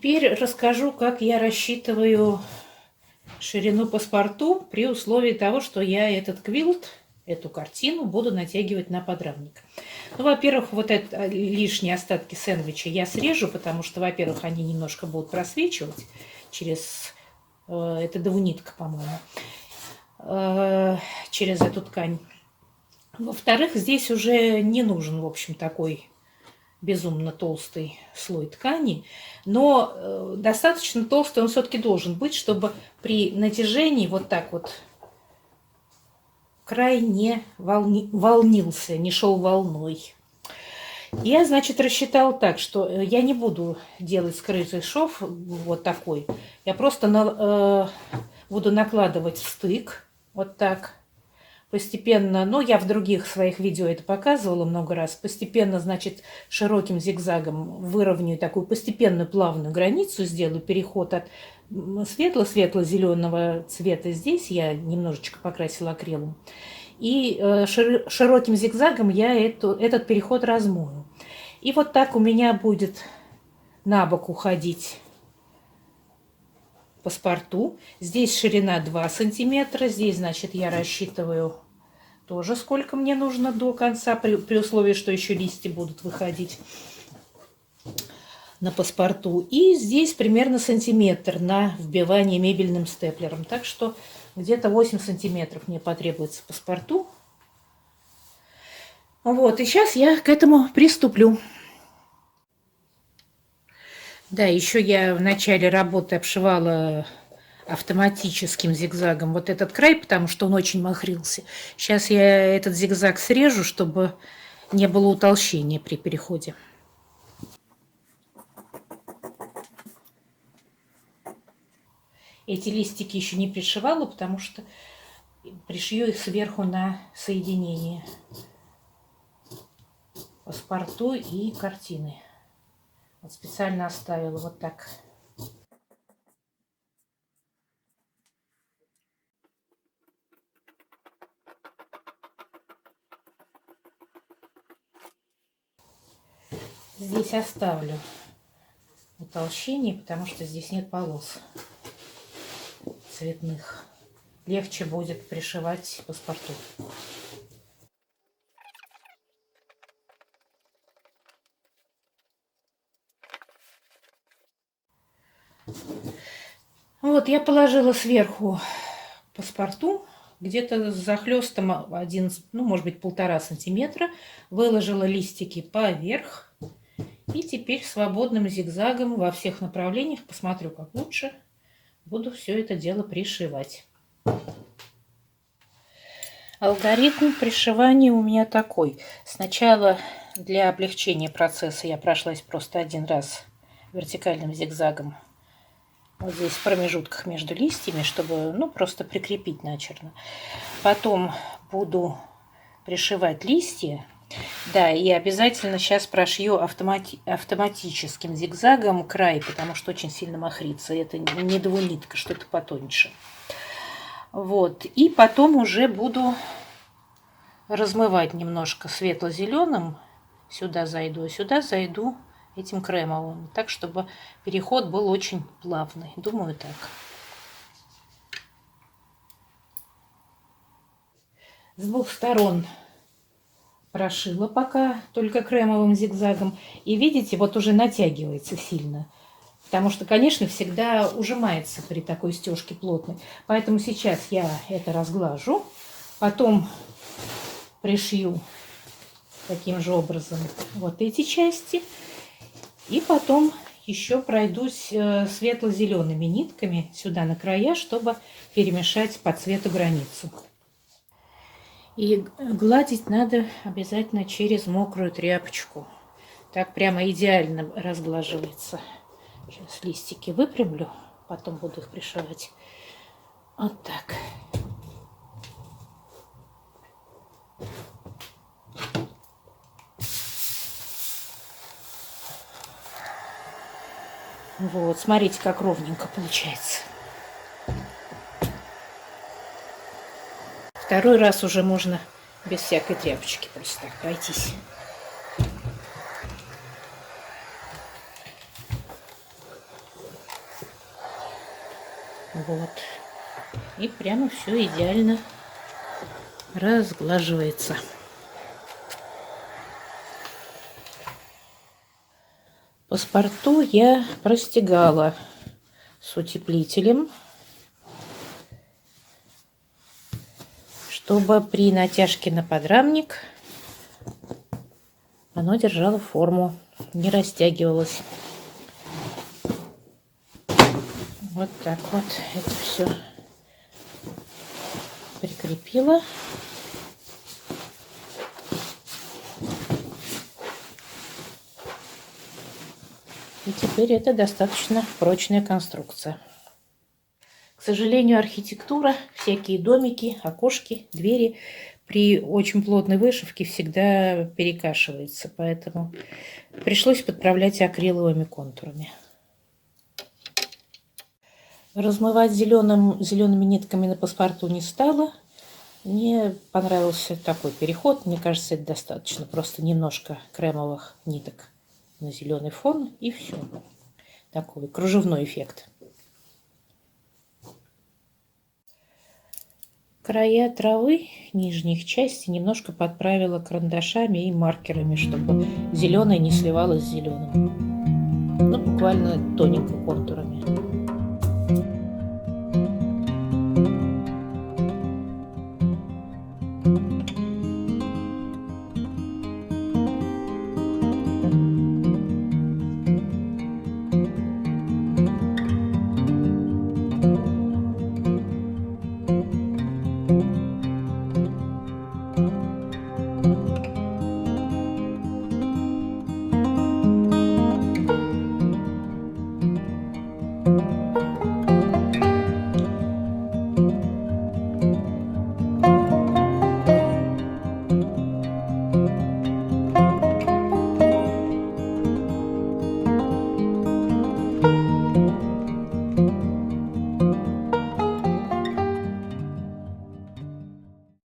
теперь расскажу, как я рассчитываю ширину паспорту при условии того, что я этот квилт, эту картину буду натягивать на подрамник. Ну, во-первых, вот это лишние остатки сэндвича я срежу, потому что, во-первых, они немножко будут просвечивать через... это двунитка, по-моему, через эту ткань. Во-вторых, здесь уже не нужен, в общем, такой безумно толстый слой ткани, но достаточно толстый он все-таки должен быть, чтобы при натяжении вот так вот край не волнился, не шел волной. Я, значит, рассчитала так, что я не буду делать скрытый шов вот такой. Я просто буду накладывать в стык вот так постепенно. Ну, я в других своих видео это показывала много раз. Постепенно, значит, широким зигзагом выровняю такую постепенную плавную границу, сделаю переход от светло-светло-зеленого цвета. Здесь я немножечко покрасила акрилом. И широким зигзагом я этот переход размою. И вот так у меня будет на бок уходить паспорту. Здесь ширина 2 сантиметра. Здесь, значит, я рассчитываю тоже, сколько мне нужно до конца, при условии, что еще листья будут выходить на паспорту. И здесь примерно сантиметр на вбивание мебельным степлером. Так что где-то 8 сантиметров мне потребуется паспорту. Вот, и сейчас я к этому приступлю. Да, еще я в начале работы обшивала автоматическим зигзагом вот этот край, потому что он очень махрился. Сейчас я этот зигзаг срежу, чтобы не было утолщения при переходе. Эти листики еще не пришивала, потому что пришью их сверху на соединение паспорту и картины. Вот специально оставила вот так. Здесь оставлю утолщение, потому что здесь нет полос цветных. Легче будет пришивать паспорту. Вот, я положила сверху паспорту, где-то с захлестом 1, ну, может быть, 1,5 сантиметра. Выложила листики поверх. И теперь свободным зигзагом во всех направлениях, посмотрю, как лучше, буду все это дело пришивать. Алгоритм пришивания у меня такой. Сначала для облегчения процесса я прошлась просто один раз вертикальным зигзагом вот здесь в промежутках между листьями, чтобы, ну, просто прикрепить начерно. Потом буду пришивать листья. Да, и обязательно сейчас прошью автоматическим зигзагом край, потому что очень сильно махрится. Это не двунитка, что-то потоньше. Вот. И потом уже буду размывать немножко светло-зеленым. Сюда зайду, а сюда зайду этим кремовым. Так, чтобы переход был очень плавный. Думаю, так. С двух сторон прошила пока только кремовым зигзагом. И видите, вот уже натягивается сильно. Потому что, конечно, всегда ужимается при такой стежке плотной. Поэтому сейчас я это разглажу. Потом пришью таким же образом вот эти части. И потом еще пройдусь светло-зелеными нитками сюда на края, чтобы перемешать по цвету границу. И гладить надо обязательно через мокрую тряпочку. Так прямо идеально разглаживается. Сейчас листики выпрямлю, потом буду их пришивать. Вот так. Вот, смотрите, как ровненько получается. Второй раз уже можно без всякой тряпочки просто так пройтись. Вот. И прямо все идеально разглаживается. Паспорту я простегала с утеплителем, чтобы при натяжке на подрамник оно держало форму, не растягивалось. Вот так вот это все прикрепила. И теперь это достаточно прочная конструкция. К сожалению, архитектура, всякие домики, окошки, двери при очень плотной вышивке всегда перекашивается, поэтому пришлось подправлять акриловыми контурами. Размывать зелеными нитками на паспорту не стала. Мне понравился такой переход. Мне кажется, это достаточно. Просто немножко кремовых ниток на зеленый фон, и все. Такой кружевной эффект. Края травы нижних части немножко подправила карандашами и маркерами, чтобы зеленое не сливалось с зеленым. Ну, буквально тоненько контурами.